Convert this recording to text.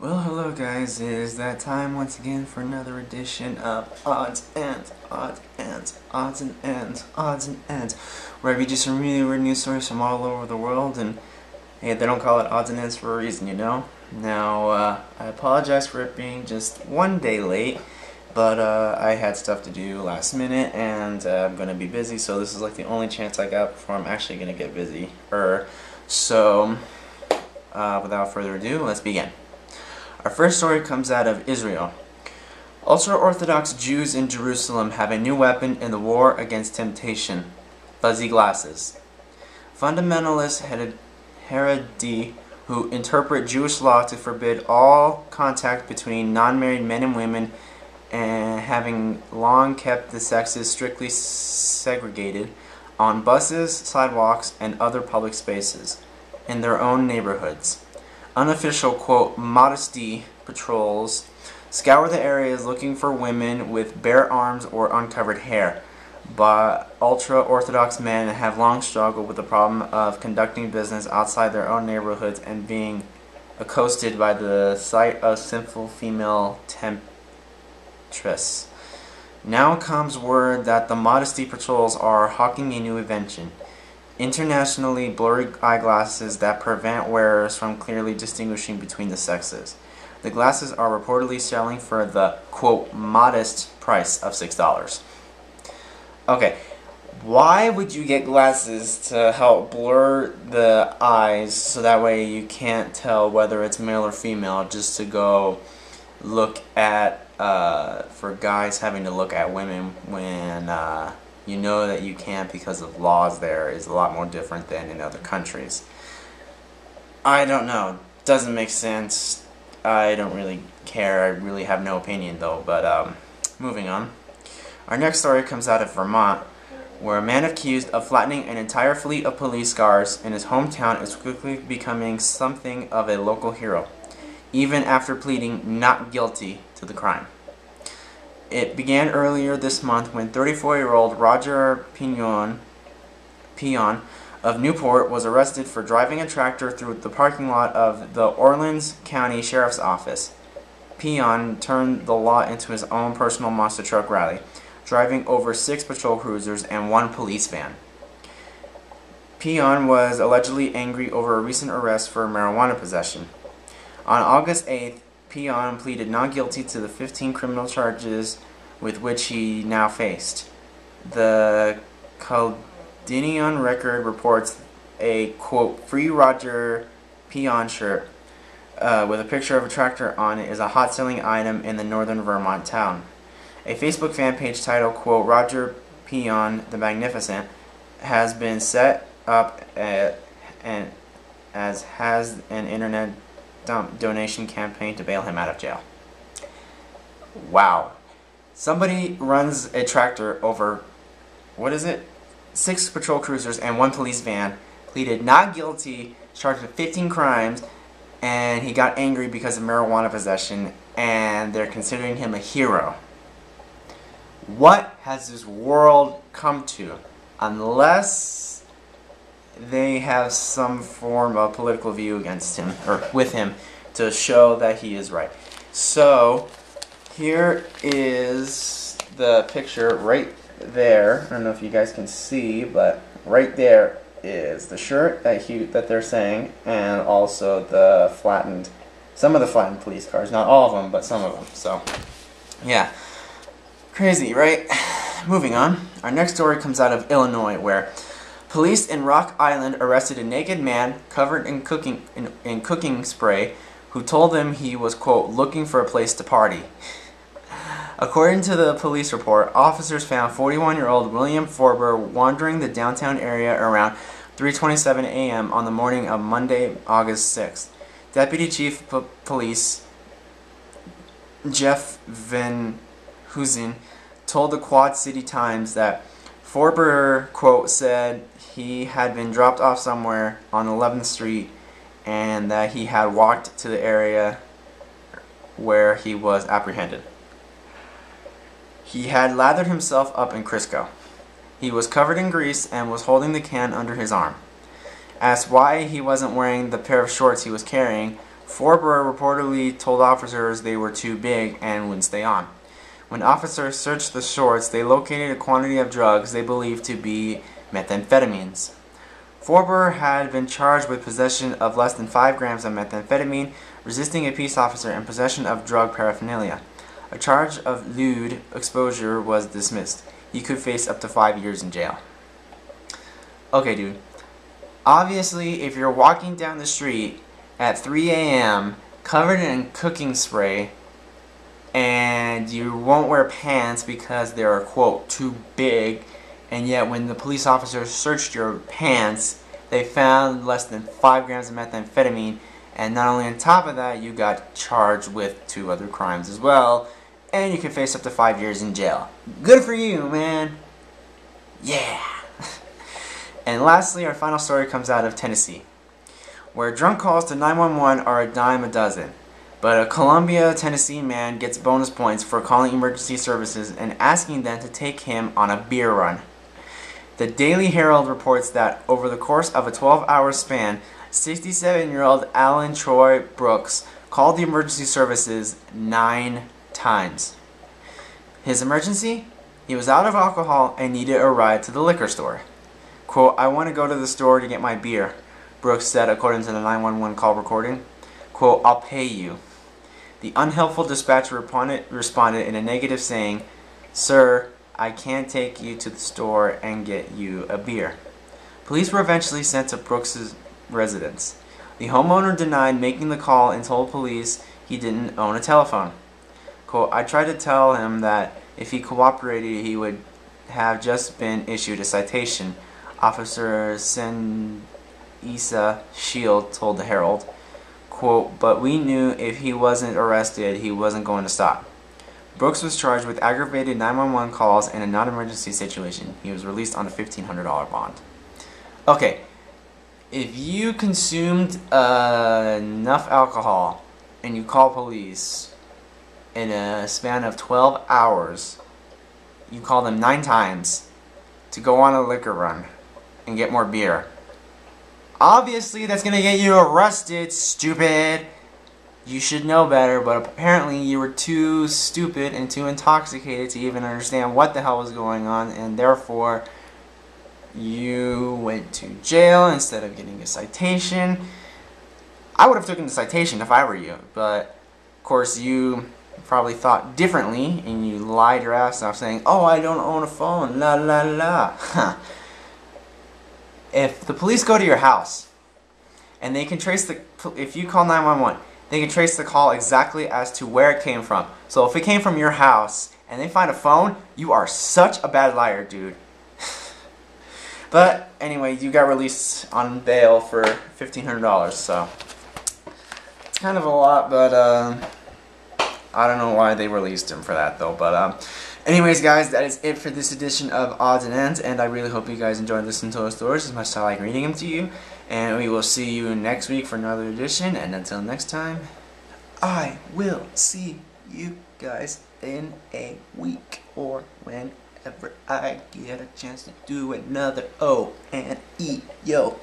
Well, hello guys, it is that time once again for another edition of Odds and Odds and Odds and Ends, Odds and Ends, where I read you some really weird news stories from all over the world, and hey, they don't call it Odds and Ends for a reason, you know? Now, I apologize for it being just one day late, but I had stuff to do last minute, and I'm going to be busy, so this is like the only chance I got before I'm actually going to get busy. So, without further ado, let's begin. Our first story comes out of Israel. Ultra-Orthodox Jews in Jerusalem have a new weapon in the war against temptation: fuzzy glasses. Fundamentalist Haredi, who interpret Jewish law to forbid all contact between non-married men and women, and having long kept the sexes strictly segregated on buses, sidewalks, and other public spaces in their own neighborhoods. Unofficial, quote, modesty patrols scour the areas looking for women with bare arms or uncovered hair, but ultra-Orthodox men have long struggled with the problem of conducting business outside their own neighborhoods and being accosted by the sight of sinful female temptress. Now comes word that the modesty patrols are hawking a new invention: internationally blurry eyeglasses that prevent wearers from clearly distinguishing between the sexes. The glasses are reportedly selling for the, quote, modest price of $6. Okay, why would you get glasses to help blur the eyes so that way you can't tell whether it's male or female, just to go look at, for guys having to look at women when, you know that you can't because of laws there is a lot more different than in other countries. I don't know. Doesn't make sense. I don't really care. I really have no opinion though. But moving on. Our next story comes out of Vermont, where a man accused of flattening an entire fleet of police cars in his hometown is quickly becoming something of a local hero, even after pleading not guilty to the crime. It began earlier this month when 34-year-old Roger Pion of Newport was arrested for driving a tractor through the parking lot of the Orleans County Sheriff's Office. Pion turned the law into his own personal monster truck rally, driving over 6 patrol cruisers and 1 police van. Pion was allegedly angry over a recent arrest for marijuana possession. On August 8th, Pion pleaded not guilty to the 15 criminal charges with which he now faced. The Caldinian Record reports a, quote, free Roger Pion shirt with a picture of a tractor on it is a hot-selling item in the northern Vermont town. A Facebook fan page titled, quote, Roger Pion the Magnificent has been set up and as has an internet donation campaign to bail him out of jail. Wow. Somebody runs a tractor over, what is it? 6 patrol cruisers and 1 police van, pleaded not guilty, charged with 15 crimes, and he got angry because of marijuana possession, and they're considering him a hero. What has this world come to? Unless they have some form of political view against him, or with him, to show that he is right. So, here is the picture right there. I don't know if you guys can see, but right there is the shirt that they're saying, and also the some of the flattened police cars. Not all of them, but some of them. So, yeah. Crazy, right? Moving on. Our next story comes out of Illinois, where police in Rock Island arrested a naked man covered in cooking spray who told them he was, quote, looking for a place to party. According to the police report, officers found 41-year-old William Forber wandering the downtown area around 3:27 a.m. on the morning of Monday, August 6th. Deputy Chief of Police Jeff Van Hoosen told the Quad City Times that Forber, quote, said he had been dropped off somewhere on 11th Street and that he had walked to the area where he was apprehended. He had lathered himself up in Crisco. He was covered in grease and was holding the can under his arm. Asked why he wasn't wearing the pair of shorts he was carrying, Forber reportedly told officers they were too big and wouldn't stay on. When officers searched the shorts, they located a quantity of drugs they believed to be methamphetamines. Forber had been charged with possession of less than 5 grams of methamphetamine, resisting a peace officer, and possession of drug paraphernalia. A charge of lewd exposure was dismissed. He could face up to 5 years in jail. Okay, dude. Obviously, if you're walking down the street at 3 a.m. covered in cooking spray, and you won't wear pants because they're, quote, too big, and yet when the police officers searched your pants, they found less than 5 grams of methamphetamine, and not only on top of that, you got charged with 2 other crimes as well, and you can face up to 5 years in jail. Good for you, man. Yeah. And lastly, our final story comes out of Tennessee, where drunk calls to 911 are a dime a dozen. But a Columbia, Tennessee man gets bonus points for calling emergency services and asking them to take him on a beer run. The Daily Herald reports that over the course of a 12-hour span, 67-year-old Alan Troy Brooks called the emergency services 9 times. His emergency? He was out of alcohol and needed a ride to the liquor store. Quote, "I want to go to the store to get my beer," Brooks said according to the 911 call recording. Quote, "I'll pay you." The unhelpful dispatcher responded in a negative, saying, "Sir, I can't take you to the store and get you a beer." Police were eventually sent to Brooks' residence. The homeowner denied making the call and told police he didn't own a telephone. Quote, "I tried to tell him that if he cooperated, he would have just been issued a citation," Officer Senisa Shield told the Herald. Quote, "But we knew if he wasn't arrested, he wasn't going to stop." Brooks was charged with aggravated 911 calls in a non-emergency situation. He was released on a $1,500 bond. Okay, if you consumed enough alcohol and you call police in a span of 12 hours, you call them 9 times to go on a liquor run and get more beer. Obviously, that's going to get you arrested, stupid. You should know better, but apparently you were too stupid and too intoxicated to even understand what the hell was going on, and therefore you went to jail instead of getting a citation. I would have taken the citation if I were you, but of course you probably thought differently and you lied your ass off saying, "Oh, I don't own a phone, la la la." If the police go to your house and they can trace if you call 911, they can trace the call exactly as to where it came from. So if it came from your house and they find a phone, you are such a bad liar, dude. But anyway, you got released on bail for $1,500, so it's kind of a lot, but I don't know why they released him for that though. But anyways, guys, that is it for this edition of Odds and Ends, and I really hope you guys enjoyed listening to those stories as much as I like reading them to you. And we will see you next week for another edition, and until next time, I will see you guys in a week or whenever I get a chance to do another O and E. Yo,